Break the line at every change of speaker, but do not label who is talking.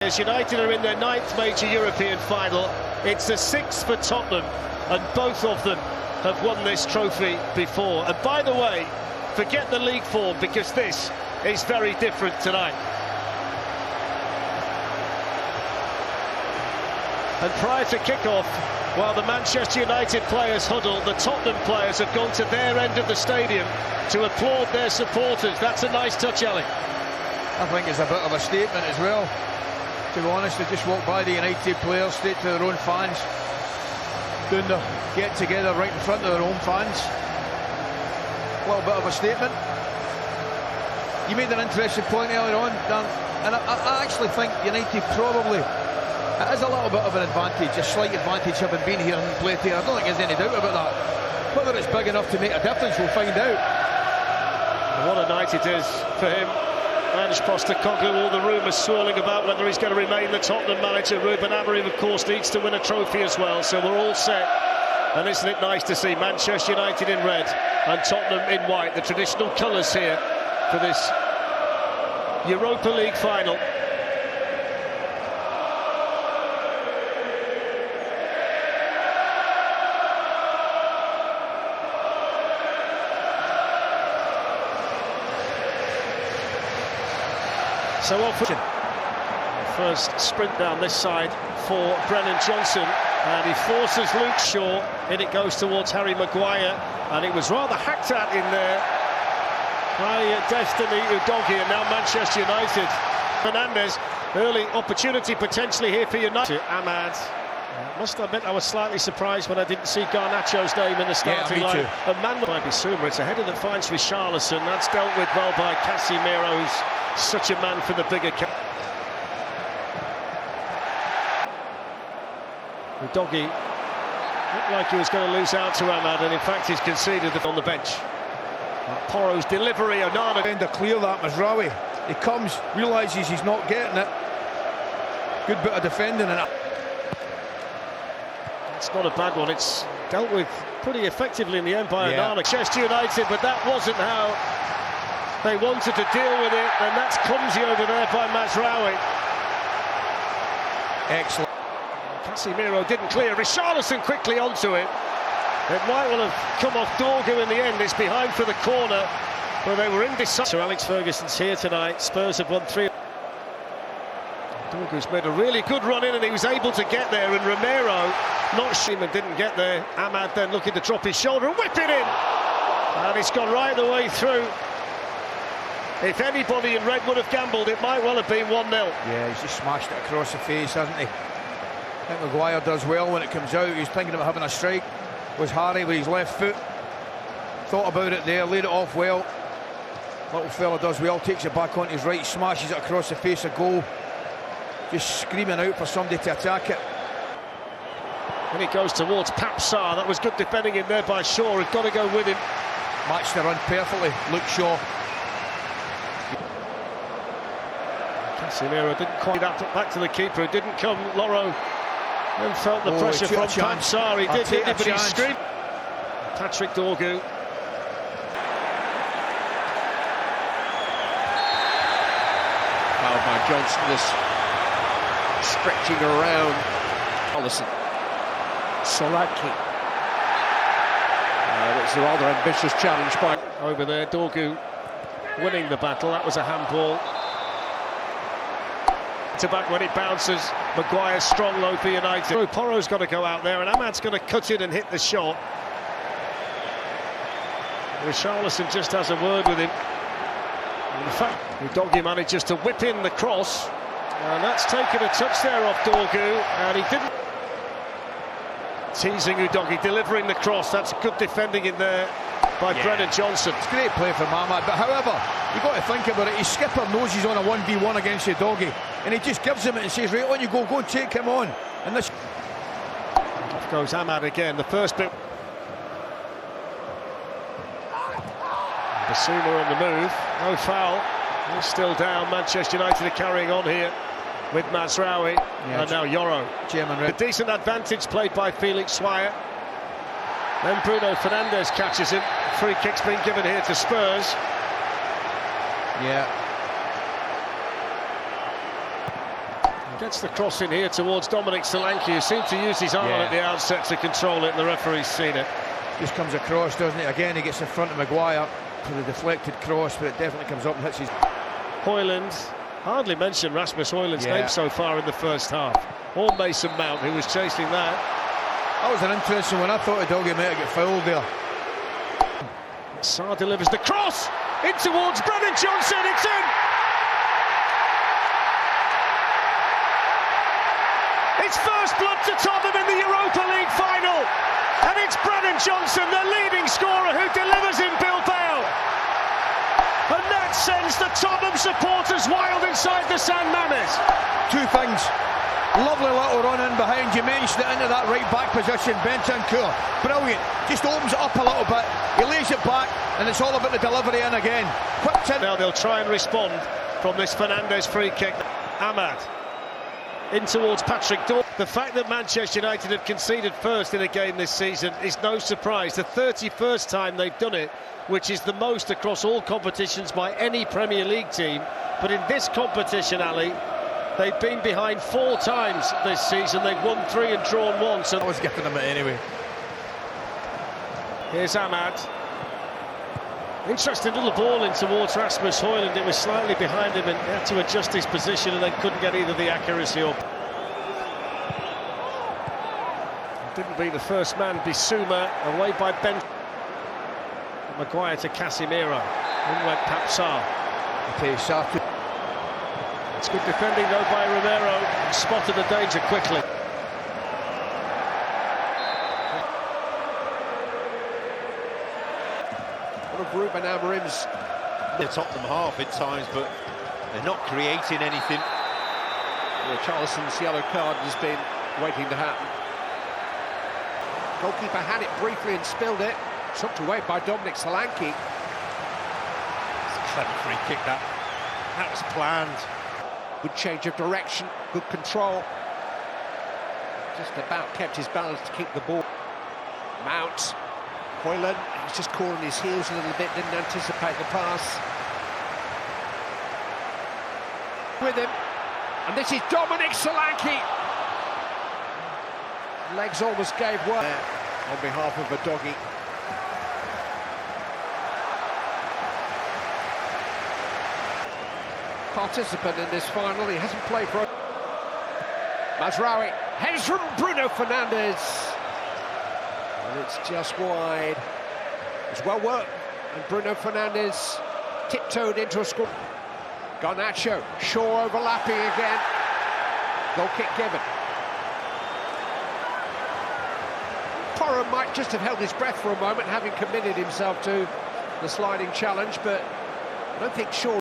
says United are in their 9th major European final. It's the 6th for Tottenham, and both of them have won this trophy before. And by the way, forget the league form, because this is very different tonight. And prior to kick-off, while the Manchester United players huddle, the Tottenham players have gone to their end of the stadium to applaud their supporters. That's a nice touch, Ali.
I think it's a bit of a statement as well. To be honest, they just walked by the United players straight to their own fans, doing the get-together right in front of their own fans. A little bit of a statement. You made an interesting point earlier on, Dan, and I actually think United probably... It is a little bit of an advantage, a slight advantage having been here and played here. I don't think there's any doubt about that. Whether it's big enough to make a difference, we'll find out.
What a night it is for him. Ange Postecoglou, all the rumours swirling about whether he's going to remain the Tottenham manager. Ruben Amorim, of course, needs to win a trophy as well, so we're all set. And isn't it nice to see Manchester United in red and Tottenham in white, the traditional colours here for this Europa League final. So off first sprint down this side for Brennan Johnson, and he forces Luke Shaw, and it goes towards Harry Maguire, and it was rather hacked at in there by Destiny Udogie, and now Manchester United. Fernandes, early opportunity potentially here for United. Ahmad. Must admit I was slightly surprised when I didn't see Garnacho's name in the starting line. A man might be Suma. It's a header that finds Richarlison. That's dealt with well by Casemiro, who's such a man for the bigger cap. Udogie looked like he was going to lose out to Ahmad, and in fact he's conceded on the bench. Porro's delivery, Onana
Trying to clear that, Mazraoui. He comes, realises he's not getting it. Good bit of defending and
it's not a bad one. It's dealt with pretty effectively in the end by Onana. Manchester United, but that wasn't how they wanted to deal with it, and that's clumsy over there by Mazraoui.
Excellent.
Casemiro didn't clear. Richarlison quickly onto it. It might well have come off Dorgu in the end. It's behind for the corner, but they were indecisive. Sir Alex Ferguson's here tonight. Spurs have won 3. Dorgu's made a really good run in, and he was able to get there, and Romero, not Sheeman, didn't get there. Ahmad then looking to drop his shoulder and whip it in, and it's gone right the way through. If anybody in red would have gambled, it might well have been 1-0.
Yeah, he's just smashed it across the face, hasn't he? I think Maguire does well when it comes out. He's thinking about having a strike. Was Harry with his left foot. Thought about it there, laid it off well. Little fella does well, takes it back on his right, smashes it across the face of goal. Just screaming out for somebody to attack it.
And it goes towards Papsar. That was good defending in there by Shaw. He's got to go with him.
Matched the run perfectly, Luke Shaw.
Casemiro didn't quite that back to the keeper. It didn't come. Loro then felt the pressure from Papsar. He did hit it, but he screamed. Patrick Dorgu.
Fouled by Johnson, this stretching around Allison. Solanke. It's a rather ambitious challenge by
over there. Dorgu winning the battle. That was a handball. To back when it bounces. Maguire's strong low for United. Porro's got to go out there, and Ahmad's going to cut it and hit the shot. Richarlison just has a word with him. In fact, Udogie manages to whip in the cross, and that's taken a touch there off Dorgu, and he didn't. Teasing Udogie, delivering the cross. That's good defending in there by Brennan Johnson.
It's great play from Ahmad, but however, you've got to think about it. His skipper knows he's on a 1v1 against Udogie, and he just gives him it and says, right on you go and take him on. And this
off goes Ahmad again. The first bit. Basuma on the move. No foul. He's still down. Manchester United are carrying on here with Mazraoui, and now Yoro. A decent advantage played by Felix Swire. Then Bruno Fernandes catches him. Free kick's been given here to Spurs. Gets the cross in here towards Dominic Solanke, who seemed to use his arm at the outset to control it, and the referee's seen it.
Just comes across, doesn't it? Again, he gets in front of Maguire for the deflected cross, but it definitely comes up and hits his...
Højlund, hardly mentioned Rasmus Højlund's name so far in the first half. Or Mason Mount, who was chasing that.
That was an interesting one. I thought the doggy might get fouled there.
Sarr delivers the cross in towards Brennan Johnson. It's in. It's first blood to Tottenham in the Europa League final, and it's Brennan Johnson, the leading scorer, who delivers in Bilbao. And that sends the Tottenham supporters wild inside the San Mamés.
Two things. Lovely little run in behind. You mentioned it into that right back position. Bentancur, brilliant. Just opens it up a little bit. He lays it back, and it's all about the delivery in again. Quick tip.
Now they'll try and respond from this Fernandes free kick. Ahmad in towards Patrick Dorn. The fact that Manchester United have conceded first in a game this season is no surprise. The 31st time they've done it, which is the most across all competitions by any Premier League team. But in this competition, Ali, they've been behind 4 times this season. They've won 3 and drawn 1. So
I was getting them anyway.
Here's Ahmad. Interesting little ball in towards Rasmus Højlund. It was slightly behind him and he had to adjust his position and then couldn't get either the accuracy or... Didn't be the first man. Bissouma away by Ben. Maguire to Casemiro. In went Papsar.
Okay, Sartu.
It's good defending though by Romero. Spotted the danger quickly.
One of Ruben Amorim's
the Tottenham half at times, but they're not creating anything.
Charleston's yellow card has been waiting to happen. Goalkeeper had it briefly and spilled it. Chucked away by Dominic Solanke.
It's a clever free kick, that was planned.
Good change of direction, good control. Just about kept his balance to keep the ball. Mount. Højlund, he's just caught on his heels a little bit, didn't anticipate the pass. With him, and this is Dominic Solanke. Legs almost gave way on behalf of a doggy. Participant in this final, he hasn't played for... Mazraoui heads from Bruno Fernandes. And it's just wide. It's well worked, and Bruno Fernandes tiptoed into a score. Garnacho, Shaw overlapping again. Goal kick given. Porro might just have held his breath for a moment, having committed himself to the sliding challenge, but I don't think Shaw